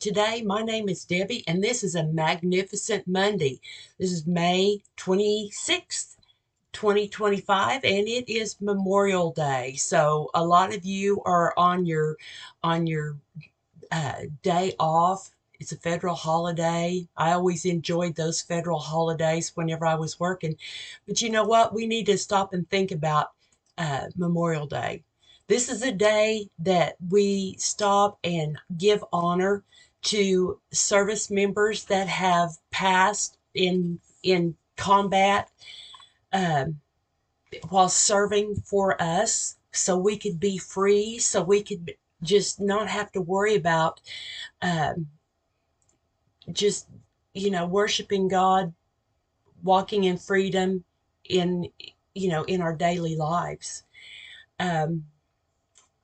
today. My name is Debbie, and this is a magnificent Monday. This is May 26th, 2025, and it is Memorial Day. So a lot of you are on your day off. It's a federal holiday. I always enjoyed those federal holidays whenever I was working. But you know what? We need to stop and think about Memorial Day. This is a day that we stop and give honor to service members that have passed in combat, um, while serving for us, so we could be free, so we could just not have to worry about um, just worshiping God, walking in freedom in in our daily lives. Um,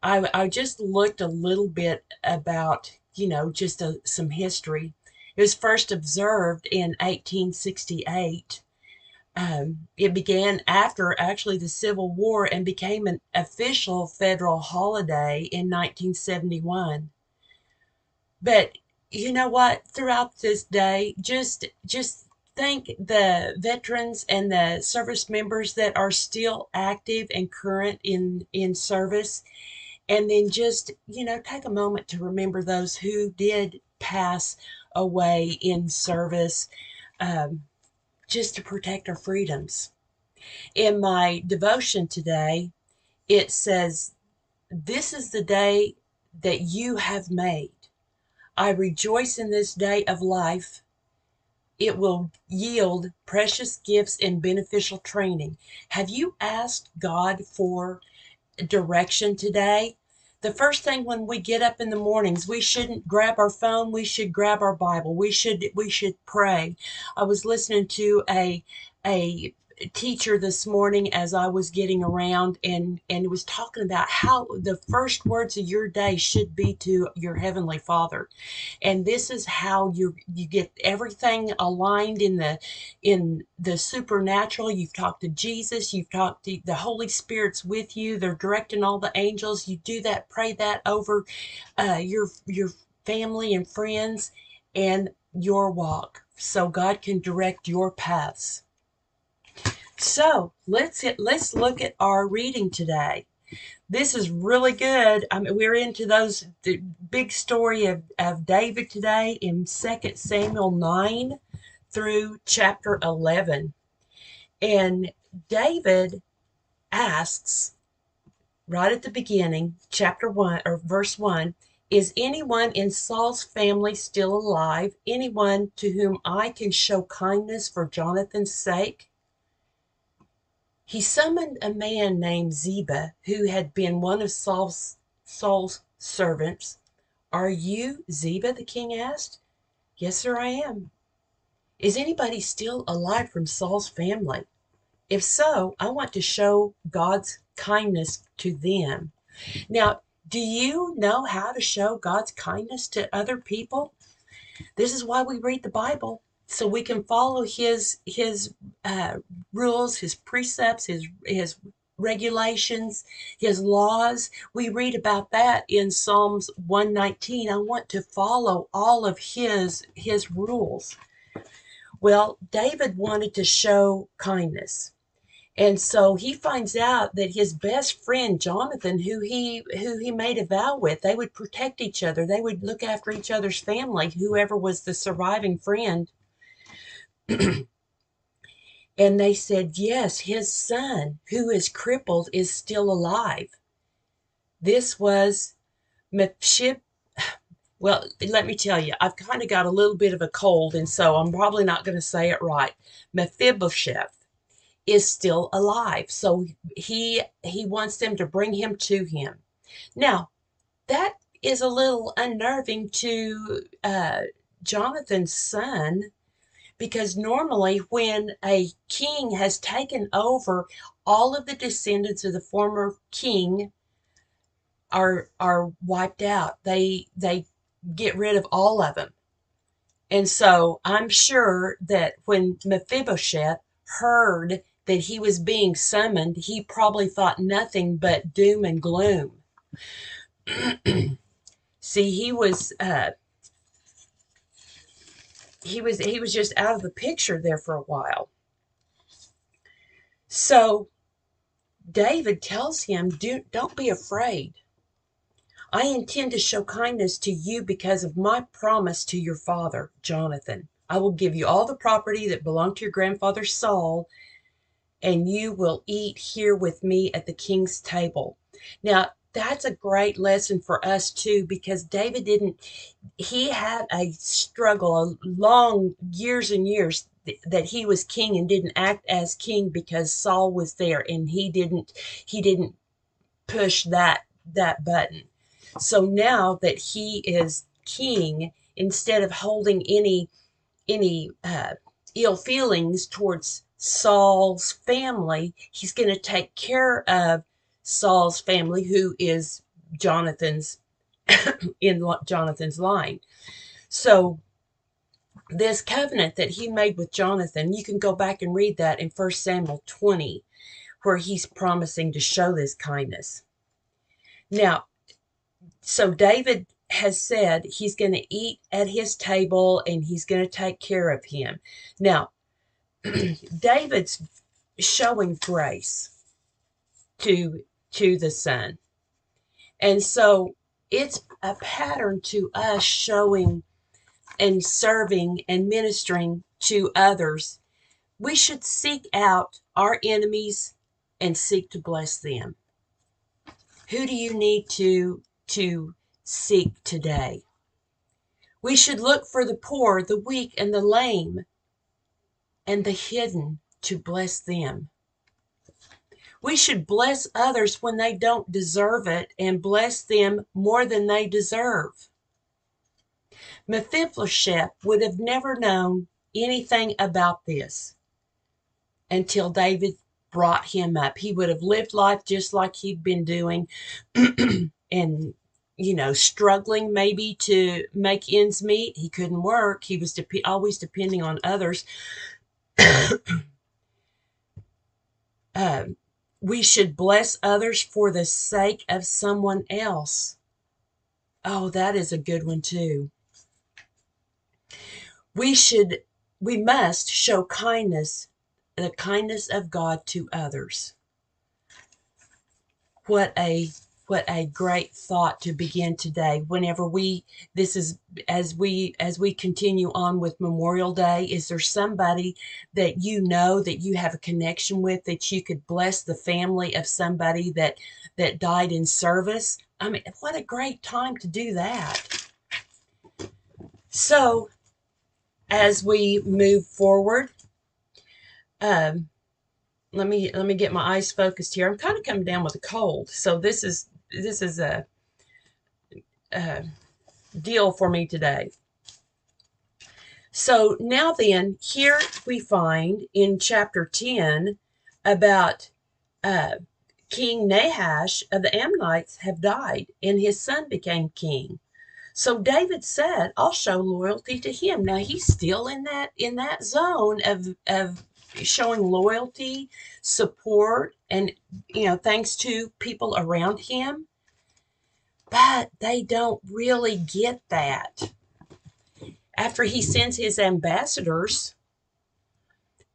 I just looked a little bit about just some history. It was first observed in 1868. It began after actually the Civil War and became an official federal holiday in 1971. But you know what? Throughout this day, just thank the veterans and the service members that are still active and current in service, and then just take a moment to remember those who did pass away in service, um, just to protect our freedoms. In my devotion today, it says, "This is the day that you have made. I rejoice in this day of life. It will yield precious gifts and beneficial training." Have you asked God for direction today? The first thing when we get up in the mornings, we shouldn't grab our phone. We should grab our Bible. We should pray. I was listening to a teacher this morning as I was getting around, and it was talking about how the first words of your day should be to your heavenly Father. And this is how you get everything aligned in the supernatural. You've talked to Jesus, you've talked to the Holy Spirit's with you, they're directing all the angels. You do that, pray that over your family and friends and your walk, so God can direct your paths. So let's look at our reading today. This is really good. I mean, we're into the big story of David today in 2 Samuel 9 through chapter 11. And David asks right at the beginning, chapter 1 or verse 1, "Is anyone in Saul's family still alive? Anyone to whom I can show kindness for Jonathan's sake?" He summoned a man named Ziba, who had been one of Saul's servants. "Are you Ziba?" the king asked. "Yes, sir, I am." "Is anybody still alive from Saul's family? If so, I want to show God's kindness to them." Now, do you know how to show God's kindness to other people? This is why we read the Bible, so we can follow his rules, his precepts, his regulations, his laws. We read about that in Psalms 119. I want to follow all of his rules. Well, David wanted to show kindness. And so he finds out that his best friend Jonathan, who he made a vow with, they would protect each other. They would look after each other's family, whoever was the surviving friend. And they said, yes, his son, who is crippled, is still alive. This was Mepshib. Well, let me tell you, I've kind of got a little bit of a cold, and so I'm probably not going to say it right. Mephibosheth is still alive. So he wants them to bring him to him. Now, that is a little unnerving to Jonathan's son, because normally when a king has taken over, all of the descendants of the former king are wiped out. They get rid of all of them. And so I'm sure that when Mephibosheth heard that he was being summoned, he probably thought nothing but doom and gloom. See, he was he was just out of the picture there for a while. So David tells him, don't be afraid. I intend to show kindness to you because of my promise to your father, Jonathan. I will give you all the property that belonged to your grandfather Saul, and you will eat here with me at the king's table. Now, that's a great lesson for us too, because David he had a struggle, a long years and years that he was king and didn't act as king because Saul was there and he didn't push that button. So now that he is king, instead of holding any ill feelings towards Saul's family, he's going to take care of Saul's family, who is Jonathan's in Jonathan's line. So this covenant that he made with Jonathan, you can go back and read that in 1 Samuel 20, where he's promising to show this kindness. Now, so David has said he's going to eat at his table and he's going to take care of him. Now, David's showing grace to the son. And so it's a pattern to us showing and serving and ministering to others. We should seek out our enemies and seek to bless them. Who do you need to seek today? We should look for the poor, the weak, and the lame, and the hidden to bless them. We should bless others when they don't deserve it and bless them more than they deserve. Mephibosheth would have never known anything about this until David brought him up. He would have lived life just like he'd been doing and struggling maybe to make ends meet. He couldn't work. He was always depending on others. We should bless others for the sake of someone else. Oh, that is a good one too. We must show kindness, the kindness of God to others. What a great thought to begin today. Whenever as we continue on with Memorial Day, is there somebody that you know that you have a connection with, that you could bless the family of somebody that died in service? I mean, what a great time to do that. So as we move forward, let me get my eyes focused here. I'm kind of coming down with a cold, so this is a deal for me today. So now then, here we find in chapter 10 about King Nahash of the Ammonites have died, and his son became king. So David said, I'll show loyalty to him. Now he's still in that zone of showing loyalty, support, and thanks to people around him. But they don't really get that. After he sends his ambassadors,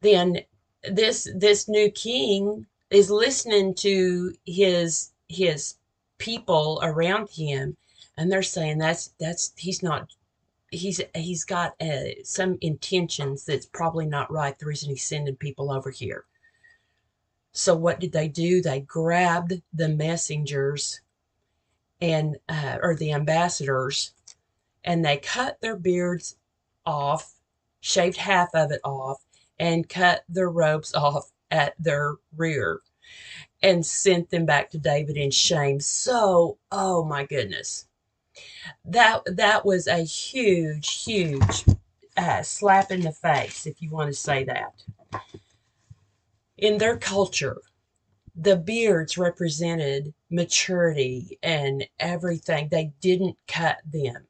then this new king is listening to his people around him, and they're saying he's got some intentions that's probably not right. The reason he's sending people over here. So what did they do? They grabbed the messengers and or the ambassadors, and they cut their beards off, shaved half of it off, and cut their robes off at their rear, and sent them back to David in shame. So, oh my goodness, that was a huge slap in the face, if you want to say that. In their culture, the beards represented maturity and everything. They didn't cut them.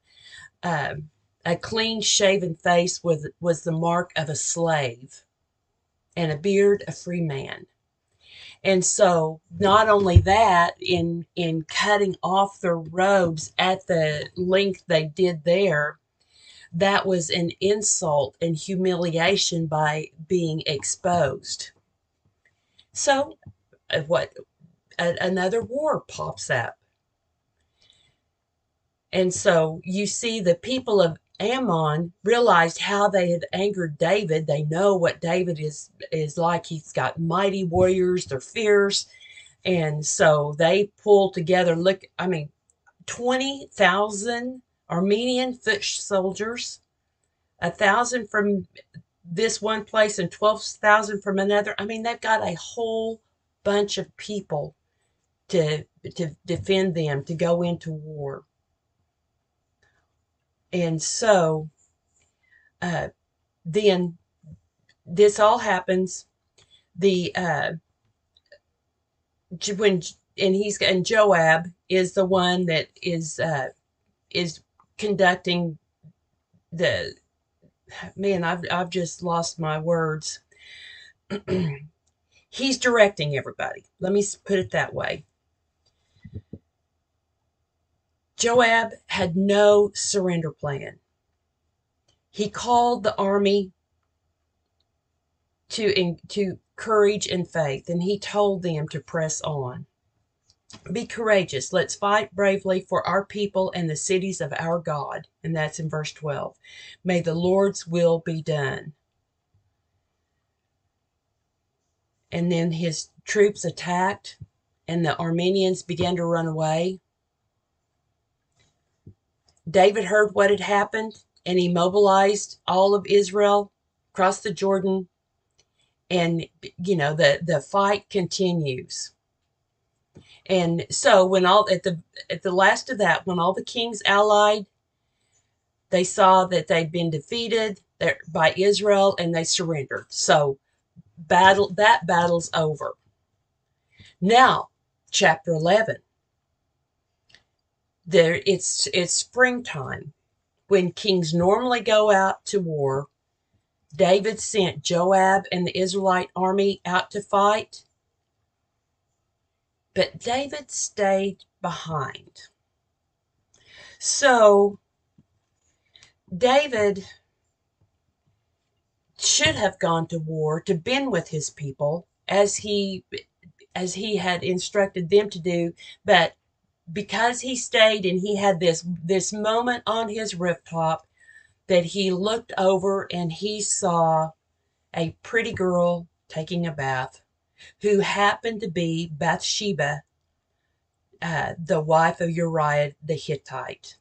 A clean shaven face was the mark of a slave, and a beard a free man. And so not only that, in cutting off their robes at the length they did there, that was an insult and humiliation by being exposed. So, another war pops up. And so you see the people of Ammon realized how they had angered David. They know what David is like. He's got mighty warriors, they're fierce. And so they pulled together, 20,000 Armenian foot soldiers, 1,000 from this one place and 12,000 from another. They've got a whole bunch of people to defend them, to go into war. And so then this all happens. The when and Joab is the one that is conducting the man. I've just lost my words. He's directing everybody. Let me put it that way. Joab had no surrender plan. He called the army to courage and faith, and he told them to press on. Be courageous. Let's fight bravely for our people and the cities of our God. And that's in verse 12. May the Lord's will be done. And then his troops attacked, and the Armenians began to run away. David heard what had happened, and he mobilized all of Israel, crossed the Jordan, and the fight continues. And so when at the last of that, when all the kings allied, they saw that they'd been defeated by Israel, and they surrendered. So battle's over. Now, chapter 11. It's springtime, when kings normally go out to war. David sent Joab and the Israelite army out to fight, but David stayed behind. So David should have gone to war to been with his people as he had instructed them to do, but because he stayed and he had this moment on his rooftop that he looked over and he saw a pretty girl taking a bath, who happened to be Bathsheba, the wife of Uriah the Hittite.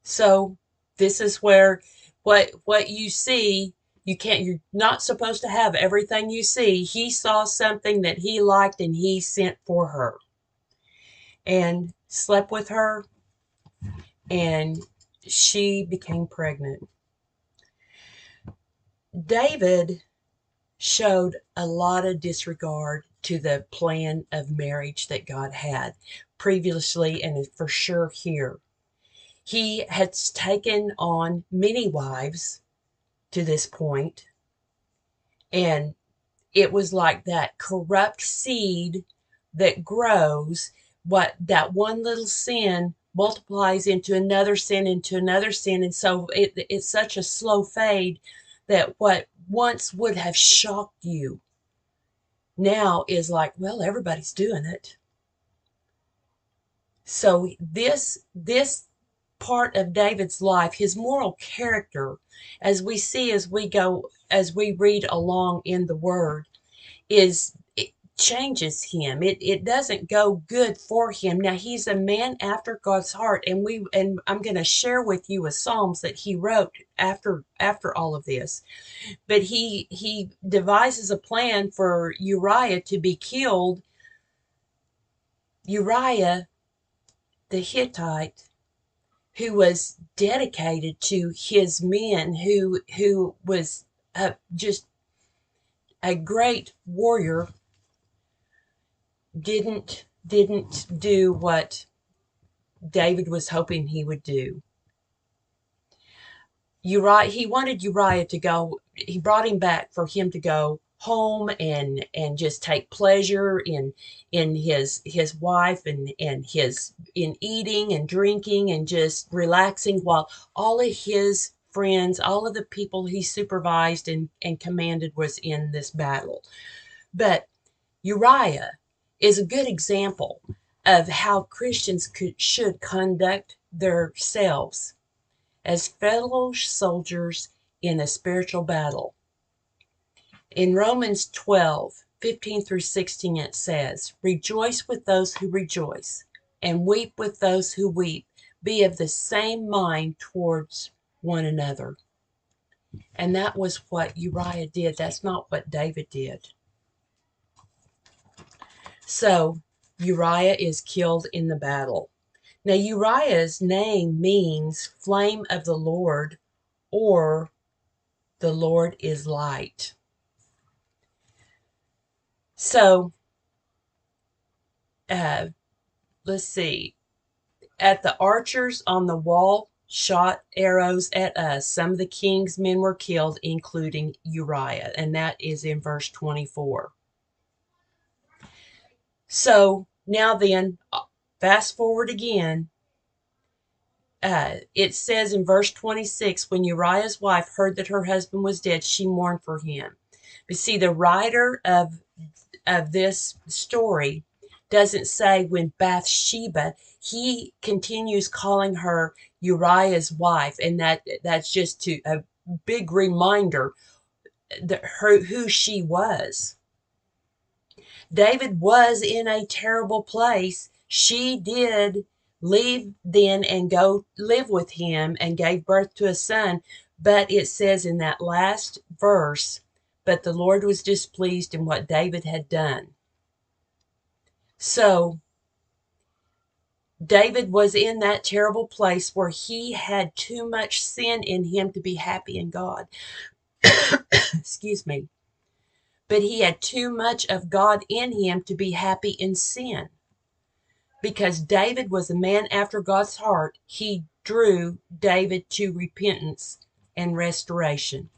So this is where what you see, you're not supposed to have everything you see. He saw something that he liked, and he sent for her and slept with her, and she became pregnant. David showed a lot of disregard to the plan of marriage that God had previously, and for sure here. He had taken on many wives to this point, and it was like that corrupt seed that grows. What that one little sin multiplies into another sin, and so it's such a slow fade that what once would have shocked you now is like, well, everybody's doing it. So this part of David's life, his moral character, as we see as we read along in the Word, it changes him. It doesn't go good for him. Now, he's a man after God's heart, and I'm going to share with you a Psalms that he wrote after all of this. But he devises a plan for Uriah to be killed. Uriah the Hittite, who was dedicated to his men, who was just a great warrior, didn't do what David was hoping he would do. He wanted Uriah to go. He brought him back for him to go home and just take pleasure in his wife and his in eating and drinking and just relaxing while all of his friends, all of the people he supervised and commanded was in this battle. But Uriah is a good example of how Christians should conduct themselves as fellow soldiers in a spiritual battle. In Romans 12:15 through 16, it says, "Rejoice with those who rejoice, and weep with those who weep. Be of the same mind towards one another." And that was what Uriah did. That's not what David did. So Uriah is killed in the battle. Now, Uriah's name means flame of the Lord, or the Lord is light. So, let's see. At the archers on the wall shot arrows at us. Some of the king's men were killed, including Uriah. And that is in verse 24. So, now then, fast forward again. It says in verse 26, when Uriah's wife heard that her husband was dead, she mourned for him. But see, the writer of this story doesn't say when Bathsheba, he continues calling her Uriah's wife, and that's just to a big reminder that who she was. David was in a terrible place. She did leave then and go live with him and gave birth to a son. But it says in that last verse, but the Lord was displeased in what David had done. So David was in that terrible place where he had too much sin in him to be happy in God. Excuse me. But he had too much of God in him to be happy in sin. Because David was a man after God's heart, he drew David to repentance and restoration.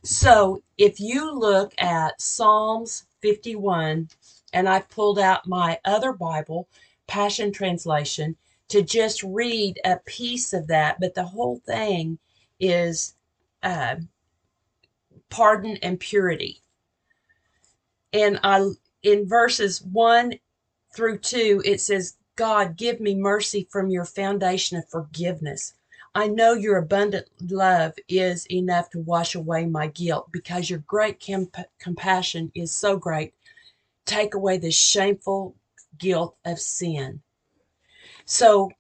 So if you look at Psalms 51, and I pulled out my other Bible, Passion Translation, to just read a piece of that, but the whole thing is pardon and purity. And in verses 1 through 2, it says, God, give me mercy from your foundation of forgiveness. I know your abundant love is enough to wash away my guilt, because your great compassion is so great. Take away the shameful guilt of sin. So,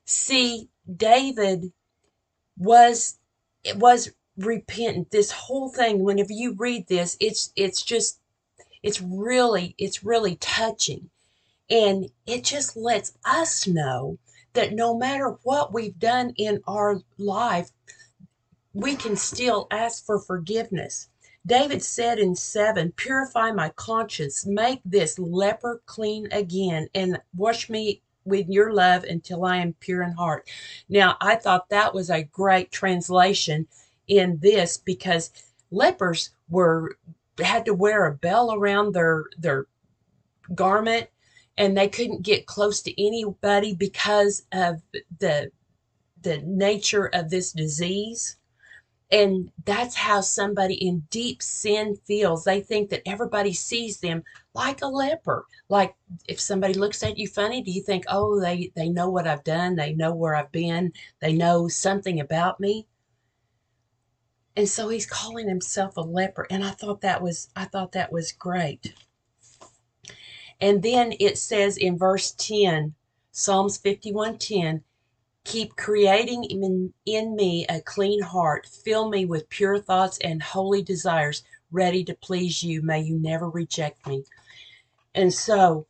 see, David was repentant. This whole thing, whenever you read this, it's really touching. And it just lets us know that no matter what we've done in our life, we can still ask for forgiveness. David said in 7, purify my conscience, make this leper clean again, and wash me with your love until I am pure in heart. Now, I thought that was a great translation in this, because lepers had to wear a bell around their garment, and they couldn't get close to anybody because of the nature of this disease. And that's how somebody in deep sin feels. They think that everybody sees them like a leper. Like if somebody looks at you funny, do you think, oh, they know what I've done, they know where I've been, they know something about me? And so he's calling himself a leper, and I thought that was great. And then it says in verse 10, Psalms 51:10, keep creating in me a clean heart. Fill me with pure thoughts and holy desires, ready to please you. May you never reject me. And so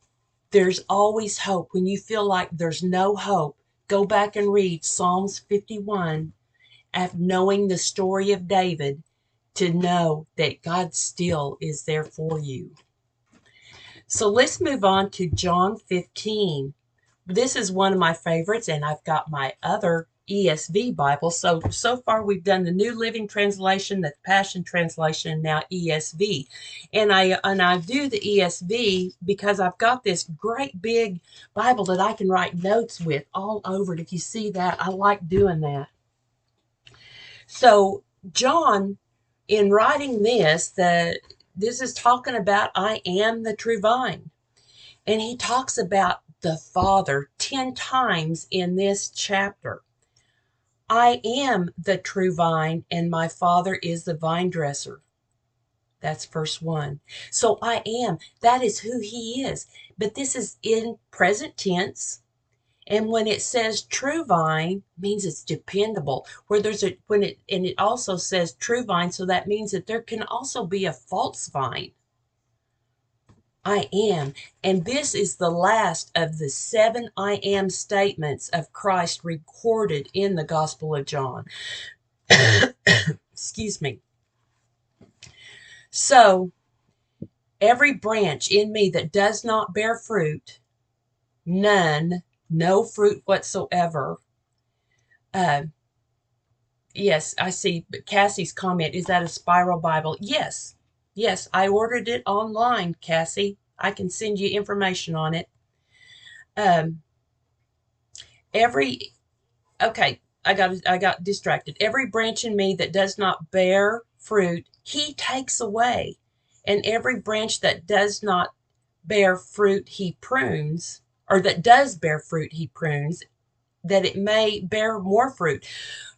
there's always hope. When you feel like there's no hope, go back and read Psalms 51, after knowing the story of David, to know that God still is there for you. So let's move on to John 15. This is one of my favorites, and I've got my other ESV Bible. So far we've done the New Living Translation, the Passion Translation, and now ESV. And I do the ESV because I've got this great big Bible that I can write notes with all over it. If you see that, I like doing that. So John, in writing this is talking about I am the true vine. And he talks about the Father 10 times in this chapter. I am the true vine, and my Father is the vine dresser. That's verse 1. So I am, that is who he is. But this is in present tense. And when it says true vine, means it's dependable. And it also says true vine, so that means that there can also be a false vine. I am. And this is the last of the 7 I am statements of Christ recorded in the Gospel of John. Excuse me. So, every branch in me that does not bear fruit, none, no fruit whatsoever. Yes, I see Cassie's comment. Is that a spiral Bible? Yes. Yes, I ordered it online, Cassie. I can send you information on it. Okay, I got distracted. Every branch in me that does not bear fruit, he takes away. And every branch that does not bear fruit, he prunes, or that does bear fruit, he prunes, that it may bear more fruit.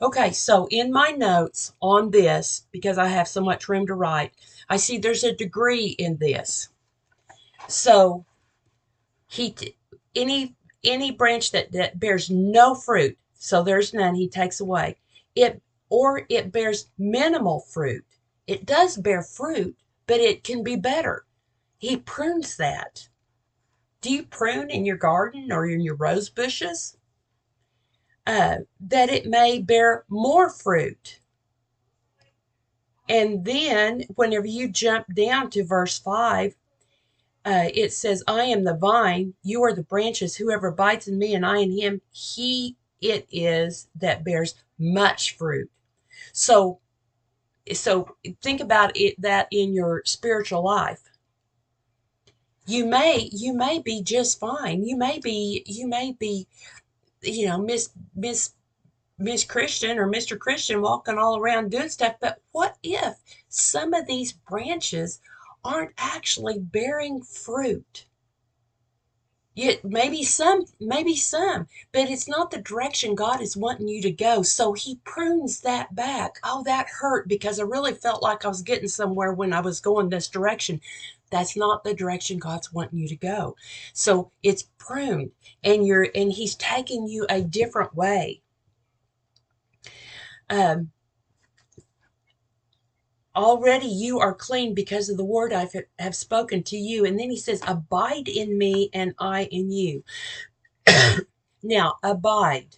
Okay, so in my notes on this, because I have so much room to write, I see there's a degree in this. So any branch that bears no fruit, so there's none, he takes away. It bears minimal fruit. It does bear fruit, but it can be better. He prunes that. Do you prune in your garden or in your rose bushes? That it may bear more fruit. And then whenever you jump down to verse 5, it says, I am the vine, you are the branches, whoever abides in me and I in him, he it is that bears much fruit. So think about it, that in your spiritual life. You may be just fine. You may be, Miss Christian or Mr. Christian walking all around doing stuff. But what if some of these branches aren't actually bearing fruit? Yet maybe some, but it's not the direction God is wanting you to go. So he prunes that back. Oh, that hurt because I really felt like I was getting somewhere when I was going this direction. That's not the direction God's wanting you to go. So it's pruned, and he's taking you a different way. Already you are clean because of the word I have spoken to you. And then he says, abide in me and I in you. Now, abide.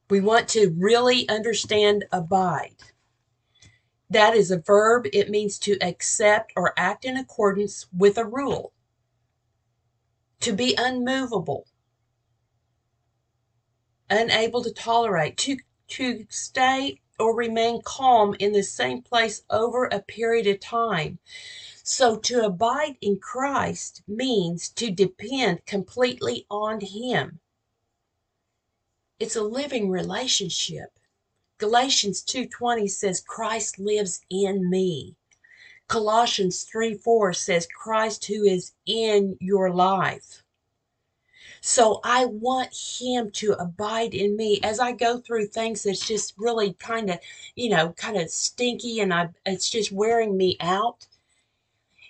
We want to really understand abide. That is a verb. It means to accept or act in accordance with a rule. To be unmovable. Unable to tolerate. To stay or remain calm in the same place over a period of time. So to abide in Christ means to depend completely on him. It's a living relationship. Galatians 2:20 says Christ lives in me. Colossians 3:4 says Christ who is in your life. So I want him to abide in me as I go through things that's just really kind of stinky, and it's just wearing me out.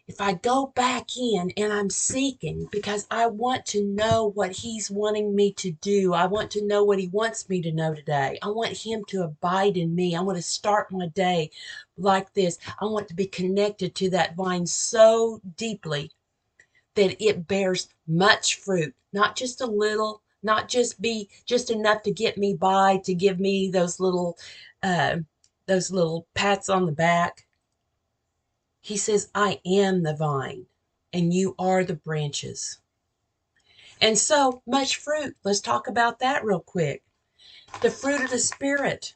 If I go back in and I'm seeking because I want to know what he's wanting me to do. I want to know what he wants me to know today. I want him to abide in me. I want to start my day like this. I want to be connected to that vine so deeply that it bears much fruit, not just a little, not just be just enough to get me by, to give me those little pats on the back. He says, I am the vine and you are the branches. And so much fruit. Let's talk about that real quick. The fruit of the Spirit.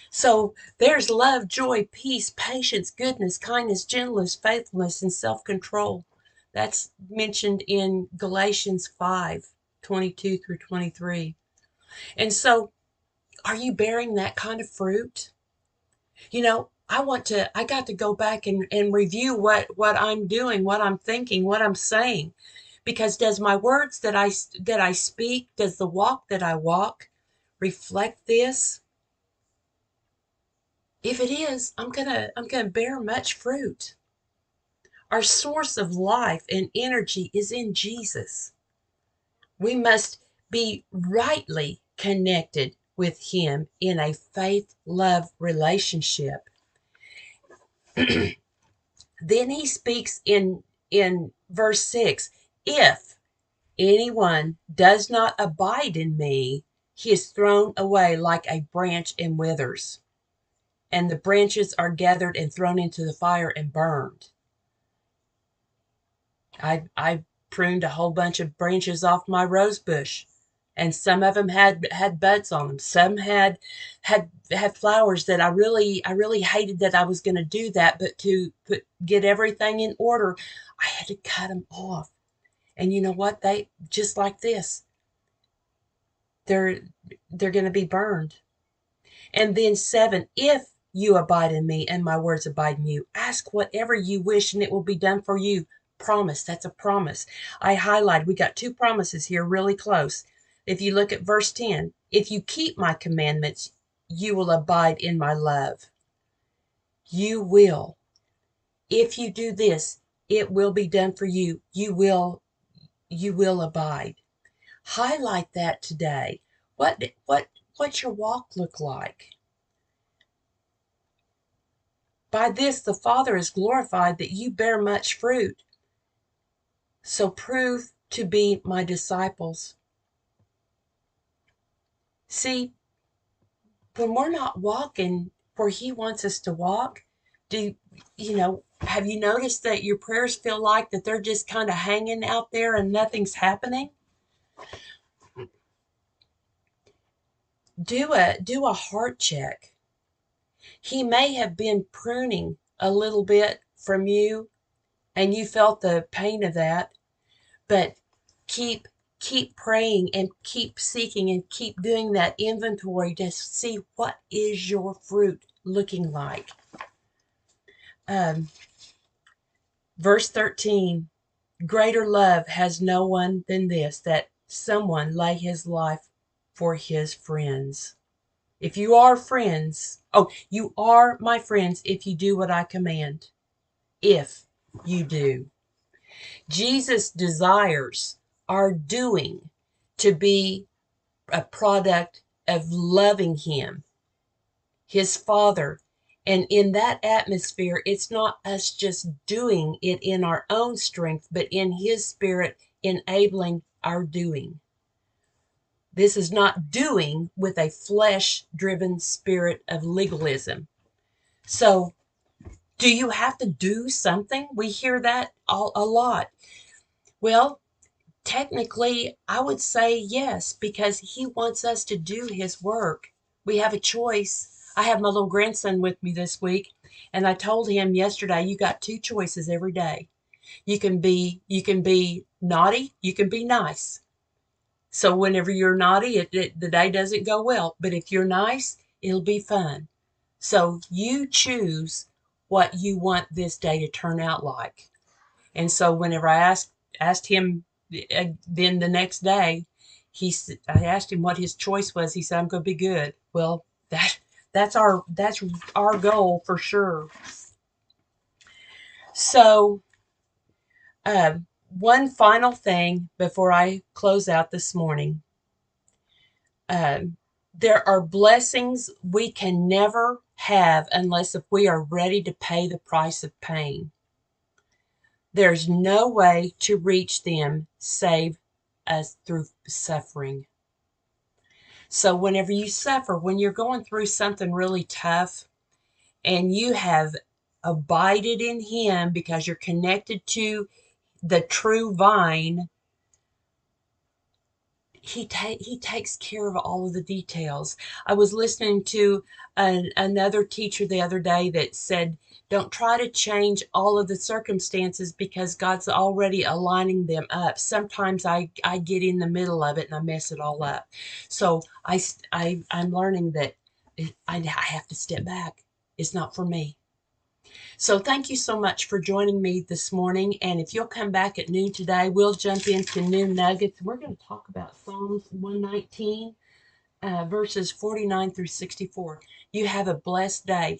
So there's love, joy, peace, patience, goodness, kindness, gentleness, faithfulness, and self-control. That's mentioned in Galatians 5:22 through 23. And so, are you bearing that kind of fruit? I got to go back and review what I'm doing, what I'm thinking, what I'm saying. Because does my words that I speak, does the walk that I walk reflect this? If it is, I'm gonna bear much fruit. Our source of life and energy is in Jesus. We must be rightly connected with him in a faith-love relationship. Then he speaks in verse 6, if anyone does not abide in me, he is thrown away like a branch and withers, and the branches are gathered and thrown into the fire and burned. I pruned a whole bunch of branches off my rose bush, and some of them had buds on them. Some had flowers that I really hated that I was going to do that, but to get everything in order, I had to cut them off. And you know what? They just like this. They're going to be burned. And then 7, if you abide in me and my words abide in you, ask whatever you wish and it will be done for you. Promise. That's a promise. I highlighted, we got 2 promises here really close. If you look at verse 10, if you keep my commandments, you will abide in my love. You will. If you do this, it will be done for you. You will abide. Highlight that today. What's your walk look like? By this the Father is glorified, that you bear much fruit. So prove to be my disciples. See, when we're not walking where he wants us to walk, have you noticed that your prayers feel like that they're just kind of hanging out there and nothing's happening? Do a heart check. He may have been pruning a little bit from you, and you felt the pain of that, but keep praying and keep seeking and keep doing that inventory to see what is your fruit looking like. Verse 13, greater love has no one than this, that someone lay his life for his friends. If you are friends, you are my friends if you do what I command. If you do. Jesus desires our doing to be a product of loving him, his Father. And in that atmosphere, it's not us just doing it in our own strength, but in his Spirit enabling our doing. This is not doing with a flesh-driven spirit of legalism. So, do you have to do something? We hear that a lot. Well, technically, I would say yes, because he wants us to do his work. We have a choice. I have my little grandson with me this week, and I told him yesterday, you got 2 choices every day. You can be naughty, you can be nice. So whenever you're naughty, the day doesn't go well. But if you're nice, it'll be fun. So you choose what you want this day to turn out like. And so whenever I asked him, then the next day, I asked him what his choice was. He said, "I'm going to be good." Well, that's our goal for sure. So, one final thing before I close out this morning. There are blessings we can never have unless if we are ready to pay the price of pain. There's no way to reach them save us through suffering. So whenever you suffer, when you're going through something really tough and you have abided in him because you're connected to the true vine, he takes care of all of the details. I was listening to another teacher the other day that said, don't try to change all of the circumstances because God's already aligning them up. Sometimes I get in the middle of it and I mess it all up. So I'm learning that I have to step back. It's not for me. So thank you so much for joining me this morning. And if you'll come back at noon today, we'll jump into Noon Nuggets. We're going to talk about Psalms 119, verses 49 through 64. You have a blessed day.